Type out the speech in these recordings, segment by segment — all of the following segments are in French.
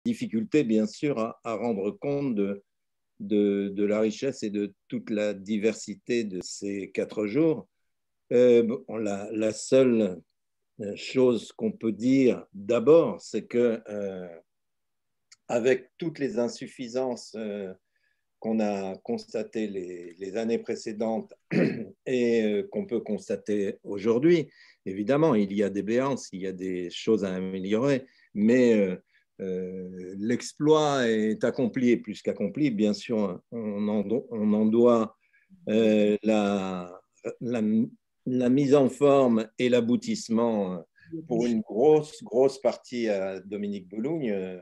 difficulté, bien sûr, à rendre compte de la richesse et de toute la diversité de ces 4 jours. Bon, la seule chose qu'on peut dire d'abord, c'est que avec toutes les insuffisances qu'on a constatées les années précédentes et qu'on peut constater aujourd'hui, évidemment, il y a des béances, il y a des choses à améliorer, mais l'exploit est accompli et plus qu'accompli. Bien sûr, on en doit la, la mise en forme et l'aboutissement pour une grosse partie à Dominique Belougne.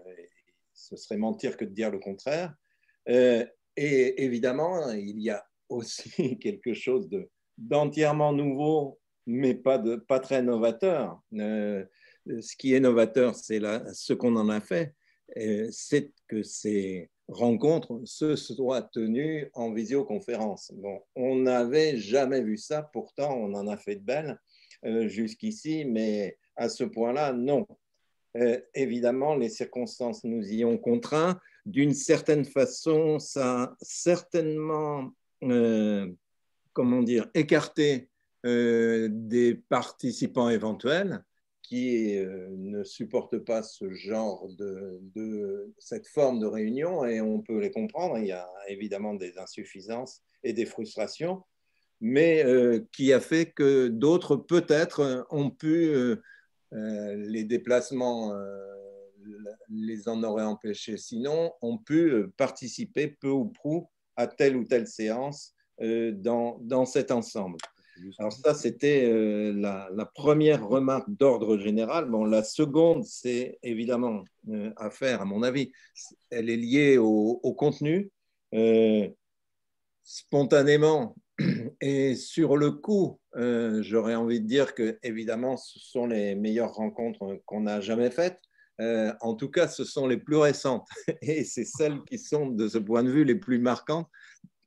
Ce serait mentir que de dire le contraire. Et évidemment, il y a aussi quelque chose d'entièrement nouveau, mais pas très novateur. Ce qui est novateur, c'est ce qu'on en a fait, c'est que ces rencontres se soient tenues en visioconférence. Bon, on n'avait jamais vu ça, pourtant on en a fait de belles jusqu'ici, mais à ce point-là, non. Évidemment, les circonstances nous y ont contraints. D'une certaine façon, ça a certainement, comment dire, écarté des participants éventuels qui ne supportent pas ce genre cette forme de réunion, et on peut les comprendre. Il y a évidemment des insuffisances et des frustrations, mais qui a fait que d'autres peut-être ont pu les déplacements les en auraient empêchés. Sinon, ont pu participer peu ou prou à telle ou telle séance dans cet ensemble. Alors ça, c'était la première remarque d'ordre général. Bon, la seconde, c'est évidemment à faire, à mon avis, elle est liée au contenu. Spontanément, et sur le coup, j'aurais envie de dire que, évidemment, ce sont les meilleures rencontres qu'on n'a jamais faites. En tout cas, ce sont les plus récentes. Et c'est celles qui sont, de ce point de vue, les plus marquantes,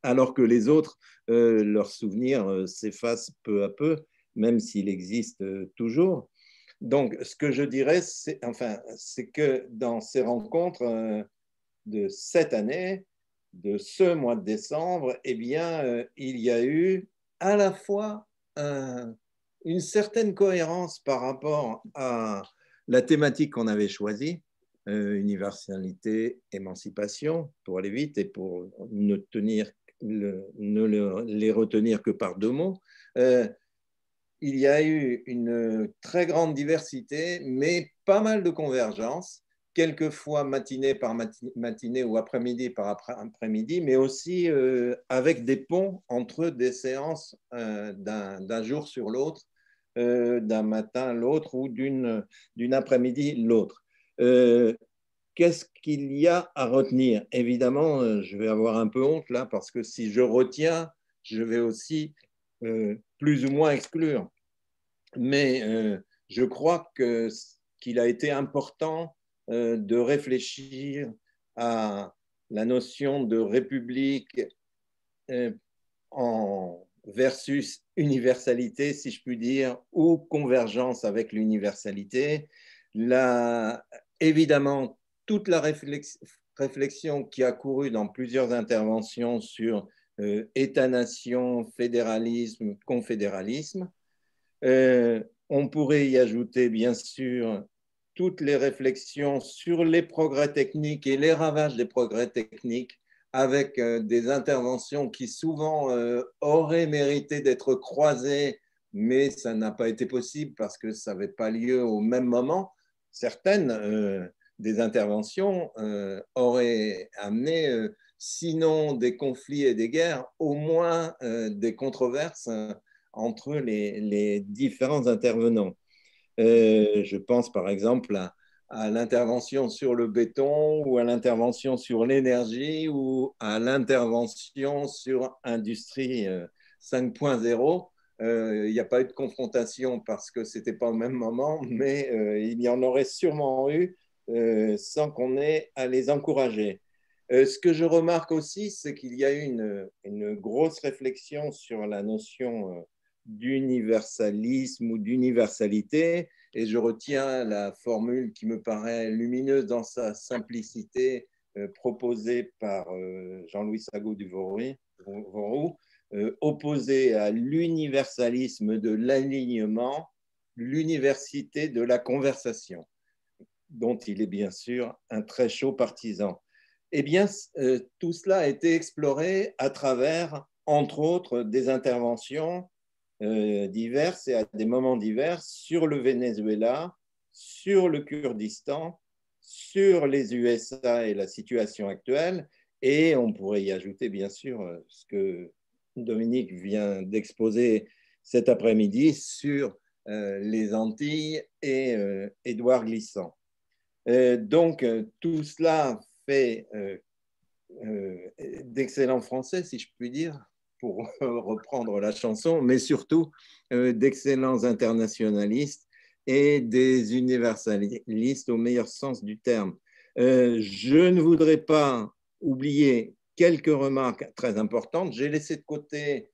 alors que les autres, leurs souvenirs s'effacent peu à peu, même s'il existe toujours. Donc, ce que je dirais, c'est que dans ces rencontres de cette année, de ce mois de décembre, eh bien, il y a eu à la fois une certaine cohérence par rapport à la thématique qu'on avait choisie, universalité, émancipation, pour aller vite et pour les retenir que par 2 mots. Il y a eu une très grande diversité, mais pas mal de convergences, quelquefois matinée par matinée ou après-midi par après-midi, mais aussi avec des ponts entre des séances d'un jour sur l'autre, d'un matin à l'autre ou d'une après-midi l'autre. Qu'est-ce qu'il y a à retenir? Évidemment, je vais avoir un peu honte là, parce que si je retiens, je vais aussi plus ou moins exclure. Mais je crois qu'il a été important de réfléchir à la notion de république versus universalité, si je puis dire, ou convergence avec l'universalité. Évidemment, toute la réflexion qui a couru dans plusieurs interventions sur État-nation, fédéralisme, confédéralisme. On pourrait y ajouter, bien sûr, toutes les réflexions sur les progrès techniques et les ravages des progrès techniques, avec des interventions qui souvent auraient mérité d'être croisées, mais ça n'a pas été possible parce que ça n'avait pas lieu au même moment. Certaines des interventions auraient amené, sinon des conflits et des guerres, au moins des controverses entre les différents intervenants. Je pense par exemple à l'intervention sur le béton ou à l'intervention sur l'énergie ou à l'intervention sur Industrie 5.0. Il n'y a pas eu de confrontation parce que ce n'était pas au même moment, mais il y en aurait sûrement eu sans qu'on ait à les encourager. Ce que je remarque aussi, c'est qu'il y a eu une grosse réflexion sur la notion d'universalisme ou d'universalité, et je retiens la formule qui me paraît lumineuse dans sa simplicité, proposée par Jean-Louis Sagot du Vauroux, opposé à l'universalisme de l'alignement, l'université de la conversation, dont il est bien sûr un très chaud partisan. Eh bien, tout cela a été exploré à travers, entre autres, des interventions diverses et à des moments divers sur le Venezuela, sur le Kurdistan, sur les USA et la situation actuelle. Et on pourrait y ajouter, bien sûr, ce que Dominique vient d'exposer cet après-midi sur les Antilles et Édouard Glissant. Donc, tout cela fait d'excellents Français, si je puis dire, pour reprendre la chanson, mais surtout d'excellents internationalistes et des universalistes au meilleur sens du terme. Je ne voudrais pas oublier quelques remarques très importantes. J'ai laissé de côté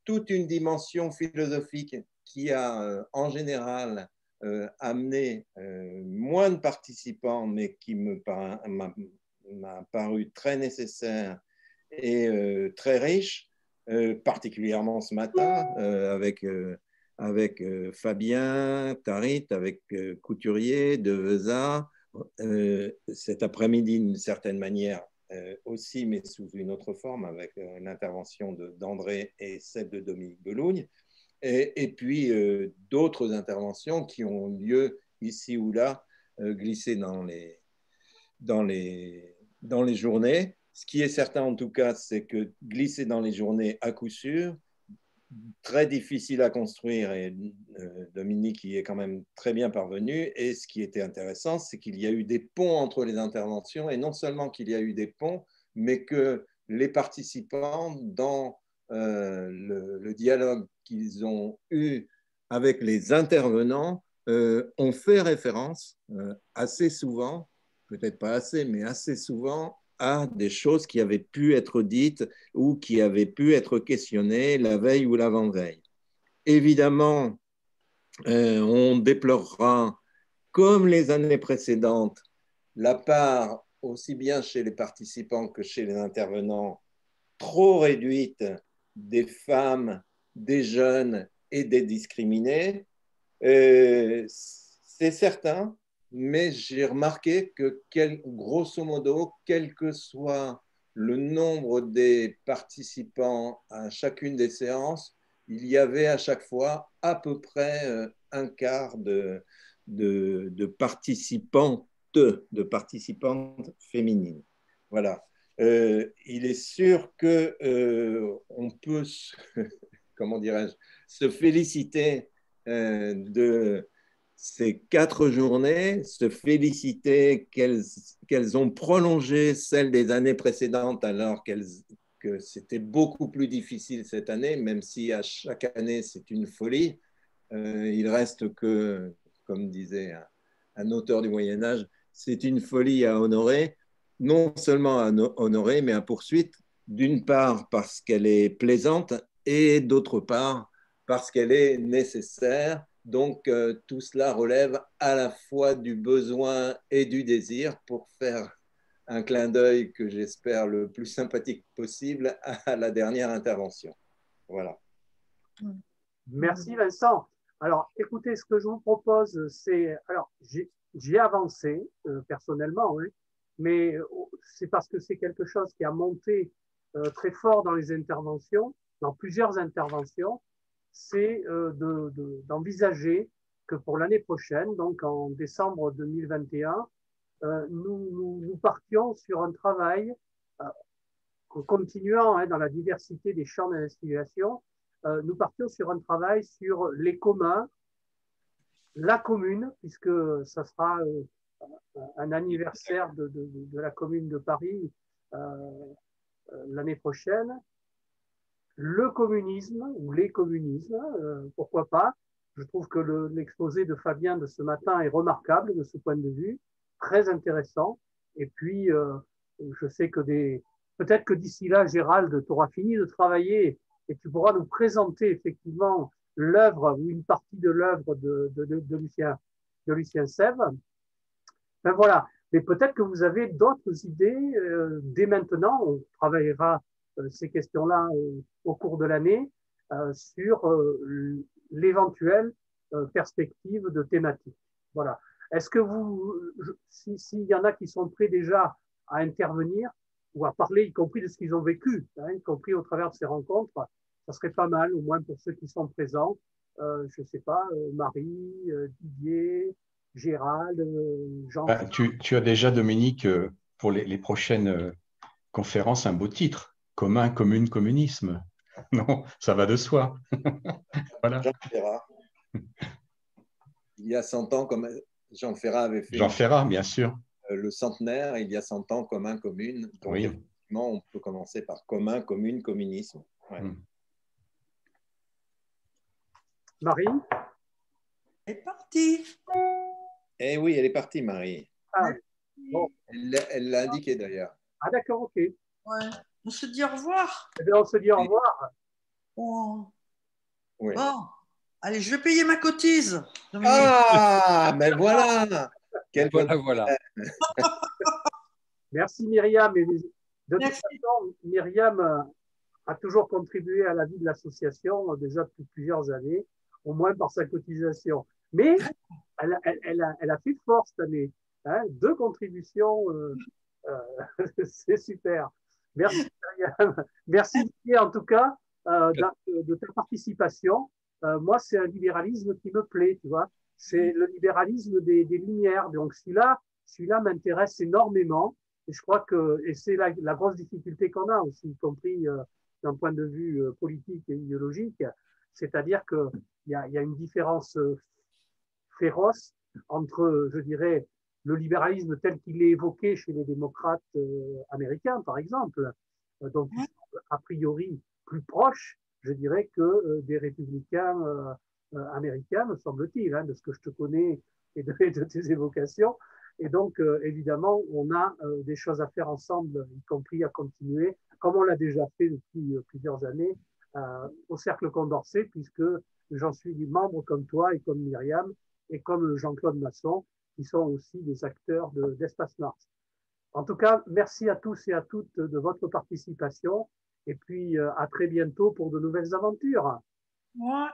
toute une dimension philosophique qui a en général amené moins de participants, mais qui m'a paru très nécessaire et très riche, particulièrement ce matin avec Fabien Tarit, avec Couturier, Deveza, cet après-midi d'une certaine manière aussi, mais sous une autre forme, avec l'intervention d'André et celle de Dominique Belougne, et puis d'autres interventions qui ont lieu ici ou là, glissées dans les journées. Ce qui est certain en tout cas, c'est que glisser dans les journées à coup sûr, très difficile à construire, et Dominique y est quand même très bien parvenu. Et ce qui était intéressant, c'est qu'il y a eu des ponts entre les interventions, et non seulement qu'il y a eu des ponts, mais que les participants, dans le dialogue qu'ils ont eu avec les intervenants, ont fait référence assez souvent, peut-être pas assez, mais assez souvent, à des choses qui avaient pu être dites ou qui avaient pu être questionnées la veille ou l'avant-veille. Évidemment, on déplorera, comme les années précédentes, la part, aussi bien chez les participants que chez les intervenants, trop réduite des femmes, des jeunes et des discriminés. C'est certain, mais j'ai remarqué que, grosso modo, quel que soit le nombre des participants à chacune des séances, il y avait à chaque fois à peu près un quart de participantes féminines. Voilà. Il est sûr que on peut, comment dirais-je, se féliciter de ces 4 journées, se féliciter qu'elles ont prolongé celles des années précédentes, alors que c'était beaucoup plus difficile cette année, même si à chaque année c'est une folie. Il reste que, comme disait un auteur du Moyen-Âge, c'est une folie à honorer, non seulement à honorer, mais à poursuite, d'une part parce qu'elle est plaisante et d'autre part parce qu'elle est nécessaire. Donc, tout cela relève à la fois du besoin et du désir, pour faire un clin d'œil que j'espère le plus sympathique possible à la dernière intervention. Voilà. Merci Vincent. Alors, écoutez, ce que je vous propose, c'est... Alors, j'ai avancé personnellement, oui, mais c'est parce que c'est quelque chose qui a monté très fort dans les interventions, dans plusieurs interventions, c'est d'envisager que pour l'année prochaine, donc en décembre 2021, nous partions sur un travail, continuant dans la diversité des champs d'investigation, nous partions sur un travail sur les communs, la commune, puisque ça sera un anniversaire de la commune de Paris l'année prochaine, le communisme ou les communismes, pourquoi pas. Je trouve que l'exposé de Fabien de ce matin est remarquable de ce point de vue, très intéressant. Et puis, je sais que peut-être que d'ici là, Gérald, tu auras fini de travailler et tu pourras nous présenter effectivement l'œuvre ou une partie de l'œuvre de Lucien Sèvres. Ben voilà. Mais peut-être que vous avez d'autres idées dès maintenant. On travaillera ces questions-là au cours de l'année sur l'éventuelle perspective de thématique. Voilà. Est-ce que s'il y en a qui sont prêts déjà à intervenir ou à parler, y compris de ce qu'ils ont vécu, hein, y compris au travers de ces rencontres, ça serait pas mal, au moins pour ceux qui sont présents. Je ne sais pas, Marie, Didier, Gérald, Jean. Ben, tu as déjà, Dominique, pour les prochaines conférences, un beau titre. Commun, commune, communisme. Non, ça va de soi. Voilà. Jean Ferrat. Il y a 100 ans, comme Jean Ferrat avait fait Jean Ferrat, bien sûr. Le centenaire, il y a 100 ans, commun, commune. Donc, Oui. effectivement, on peut commencer par commun, commune, communisme. Ouais. Marie? Elle est partie. Eh oui, elle est partie, Marie. Ah, bon. Elle l'a indiqué d'ailleurs. Ah d'accord, ok. Ouais. On se dit au revoir. Eh bien, on se dit au revoir. Bon. Oui. Bon. Allez, je vais payer ma cotise, Dominique. Ah, mais voilà. Quelle bonne Voilà. Merci Myriam. Et de Merci. toute façon, Myriam a toujours contribué à la vie de l'association déjà depuis plusieurs années, au moins par sa cotisation. Mais elle a fait fort cette année. Hein, 2 contributions, c'est super. Merci Myriam. Merci Didier en tout cas de ta participation. Moi, c'est un libéralisme qui me plaît, tu vois. C'est le libéralisme des Lumières. Donc celui-là m'intéresse énormément. Et je crois que, et c'est la grosse difficulté qu'on a aussi, y compris d'un point de vue politique et idéologique, c'est-à-dire qu'il y a une différence féroce entre, je dirais, le libéralisme tel qu'il est évoqué chez les démocrates américains, par exemple, donc a priori plus proche, je dirais, que des républicains américains, me semble-t-il, hein, de ce que je te connais et de tes évocations. Et donc, évidemment, on a des choses à faire ensemble, y compris à continuer, comme on l'a déjà fait depuis plusieurs années, au Cercle Condorcet, puisque j'en suis membre comme toi et comme Myriam, et comme Jean-Claude Masson, qui sont aussi des acteurs d'Espace Mars. En tout cas, merci à tous et à toutes de votre participation, et puis à très bientôt pour de nouvelles aventures. Ouais.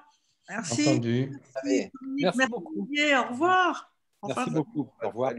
Merci. Entendu. Merci, Merci beaucoup. Didier. Au revoir. Merci beaucoup. Au revoir.